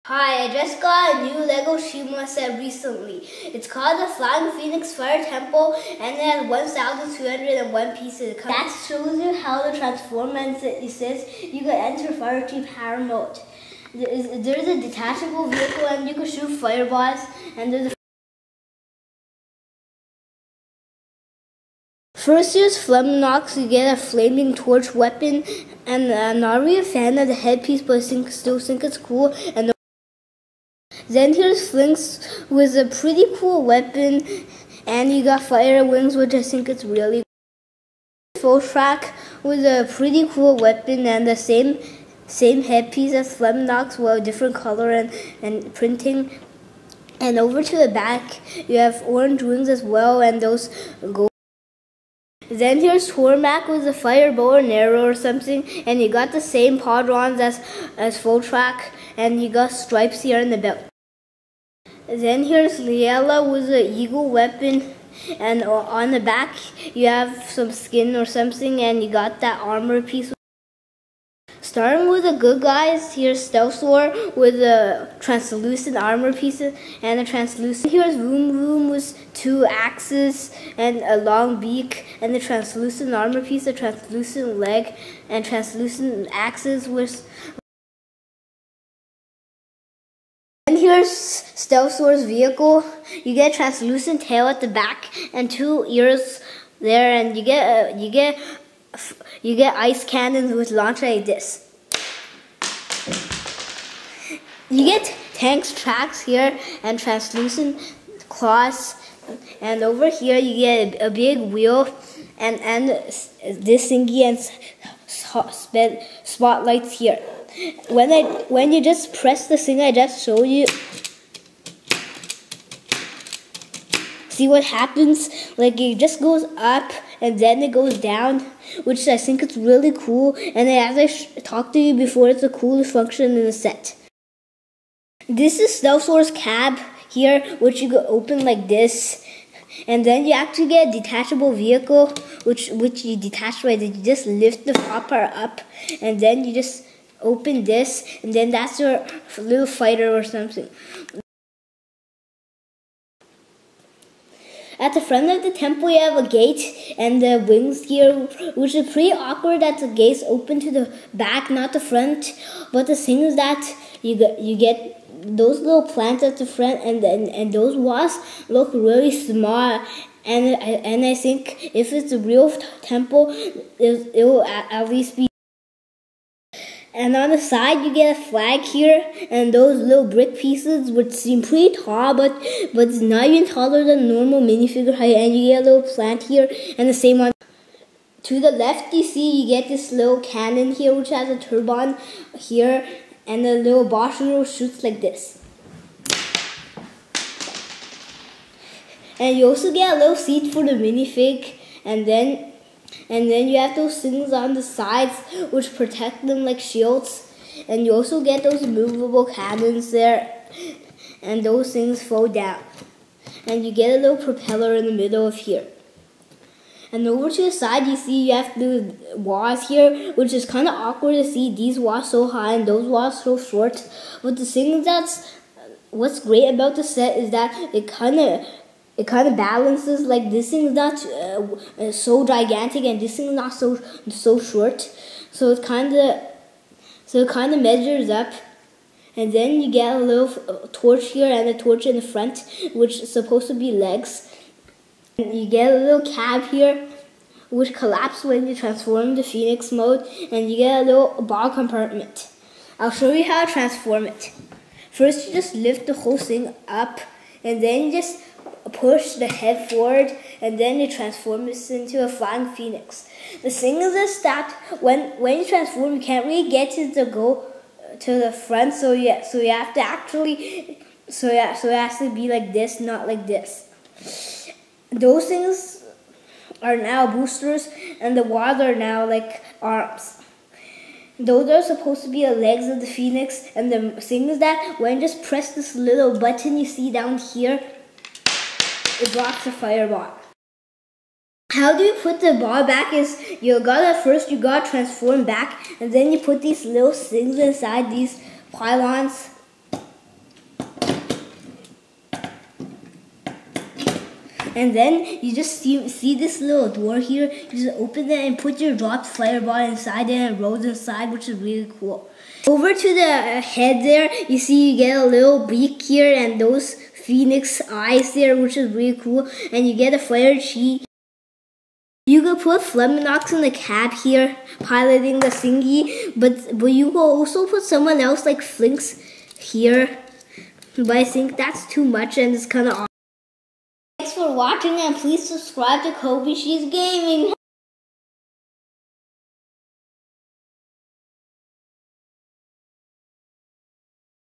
Hi, I just got a new Lego Chima set recently. It's called the Flying Phoenix Fire Temple and it has 1,201 pieces. That shows you how to transform, and it says you can enter Fire-tooth power mode. There's a detachable vehicle and you can shoot fireballs, and there's a First here's Fluminox. You get a flaming torch weapon, and I'm not really a fan of the headpiece, but I still think it's cool. And then here's Flinx with a pretty cool weapon, and you got fire wings, which I think is really cool. Full track with a pretty cool weapon and the same headpiece as Fluminox, with a different color and printing. And over to the back, you have orange wings as well, and those gold. Then here's Tormac with a fire bow and arrow or something, and you got the same podrons as Full Track, and you got stripes here in the belt. Then here's Liela with an eagle weapon, and on the back you have some skin or something, and you got that armor piece. Starting with the good guys, here's Stealthor with a translucent armor pieces and a translucent. Here's Vroom Vroom with 2 axes and a long beak, and the translucent armor piece, a translucent leg, and translucent axes with. And here's Stealthor's vehicle. You get a translucent tail at the back and 2 ears there, and you get ice cannons which launch like this. You get tanks tracks here and translucent claws, and over here you get a big wheel and this thingy and spotlights here. When you just press the thing I just showed you, see what happens? Like, it just goes up and then it goes down, which I think is really cool. And as I talked to you before, it's the coolest function in the set. This is Stealthor's cab here, which you can open like this. And then you actually get a detachable vehicle, which you detach right. You just lift the top part up, and then you just open this, and then that's your little fighter or something. At the front of the temple, you have a gate and the wings here, which is pretty awkward that the gates open to the back, not the front. But the thing is that you get those little plants at the front, and those wasps look really small. And I think if it's a real temple, it will at least be. And on the side, you get a flag here, and those little brick pieces, which seem pretty tall, but it's not even taller than normal minifigure height. And you get a little plant here, and the same one. To the left, you see you get this little cannon here, which has a turbine here, and the little boss shoots like this. And you also get a little seat for the minifig, and then you have those things on the sides which protect them like shields. And you also get those movable cannons there, and those things fall down. And you get a little propeller in the middle of here. And over to the side, you see you have the walls here, which is kind of awkward to see these walls so high and those walls so short. But the thing that's what's great about the set is that it kind of balances. Like, this thing is not so gigantic, and this thing is not so short. So it kind of measures up. And then you get a little torch here and a torch in the front, which is supposed to be legs. And you get a little cab here, which collapses when you transform the Phoenix mode, and you get a little ball compartment. I'll show you how to transform it. First, you just lift the whole thing up, and then you just push the head forward, and then you transform this into a flying phoenix. The thing is that when you transform, you can't really get to go to the front, so you have to actually it has to be like this, not like this. Those things are now boosters, and the walls are now like arms. Those are supposed to be the legs of the phoenix, and the thing is that when you just press this little button you see down here, it blocks the fireball. How do you put the ball back is you gotta transform back, and then you put these little things inside these pylons, And then you just see this little door here. You just open it and put your dropped fireball inside it, and it rolls inside, which is really cool. Over to the head there, you see you get a little beak here and those phoenix eyes there, which is really cool. And you get a fire cheat. You could put Fluminox in the cap here, piloting the thingy, but you could also put someone else like Flinx here. But I think that's too much and it's kind of awesome. Thanks for watching, and please subscribe to Kobe She's Gaming.